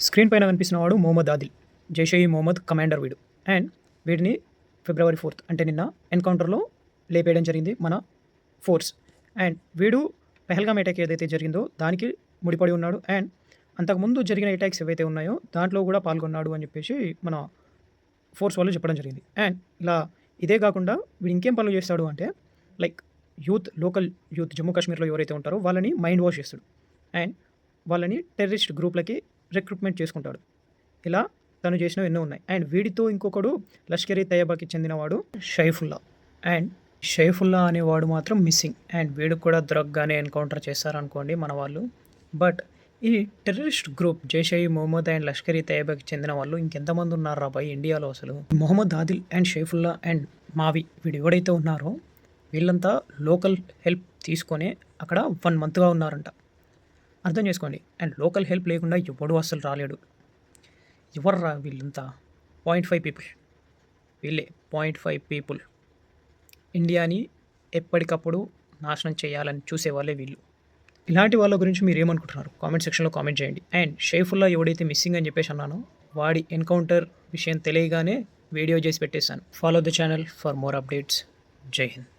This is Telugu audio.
స్క్రీన్ పైన కనిపిస్తున్న వాడు మొహమ్మద్ ఆదిల్, జైషే మొహమ్మద్ కమాండర్ వీడు. అండ్ వీడిని February 4th అంటే నిన్న ఎన్కౌంటర్లో లేపేయడం జరిగింది మన ఫోర్స్. అండ్ వీడు పెహల్గామ్ అటాక్ ఏదైతే జరిగిందో దానికి ముడిపడి ఉన్నాడు. అండ్ అంతకుముందు జరిగిన అటాక్స్ ఏవైతే ఉన్నాయో దాంట్లో కూడా పాల్గొన్నాడు అని చెప్పేసి మన ఫోర్స్ వాళ్ళు చెప్పడం జరిగింది. అండ్ ఇలా ఇదే కాకుండా వీడు ఇంకేం పనులు చేస్తాడు అంటే లైక్ లోకల్ యూత్ జమ్మూ కాశ్మీర్లో ఎవరైతే ఉంటారో వాళ్ళని మైండ్ వాష్ చేస్తాడు. అండ్ వాళ్ళని టెర్రరిస్ట్ గ్రూప్లకి రిక్రూట్మెంట్ చేసుకుంటాడు. ఇలా తను చేసినవి ఎన్నో ఉన్నాయి. అండ్ వీడితో ఇంకొకడు లష్కర్-ఈ తయ్యబాకి చెందినవాడు షైఫుల్లా. అండ్ షైఫుల్లా అనేవాడు మాత్రం మిస్సింగ్. అండ్ వీడు కూడా దొరకగానే ఎన్కౌంటర్ చేస్తారనుకోండి మన వాళ్ళు. బట్ ఈ terrorist group Jaish Mohammed and Lashkar e తయ్యబాకి చెందిన వాళ్ళు ఇంకెంతమంది ఉన్నారు రా బాయ్ ఇండియాలో అసలు. మొహమ్మద్ ఆదిల్ అండ్ షైఫుల్లా అండ్ మావి వీడు ఎవడైతే ఉన్నారో వీళ్ళంతా లోకల్ హెల్ప్ తీసుకొని అక్కడ 1 monthగా ఉన్నారంట. అర్థం చేసుకోండి. అండ్ లోకల్ హెల్ప్ లేకుండా ఎవడు అసలు రాలేడు. ఎవర్రా వీళ్ళంతా 0.5 పీపుల్. వీళ్ళే 0.5 పీపుల్ ఇండియాని ఎప్పటికప్పుడు నాశనం చేయాలని చూసేవాళ్ళే వీళ్ళు. ఇలాంటి వాళ్ళ గురించి మీరు ఏమనుకుంటున్నారు కామెంట్ సెక్షన్లో కామెంట్ చేయండి. అండ్ షైఫుల్లా ఎవడైతే మిస్సింగ్ అని చెప్పేసి అన్నానో వాడి ఎన్కౌంటర్ విషయం తెలియగానే వీడియో చేసి పెట్టేశాను. Follow the channel for more updates. జై హింద్.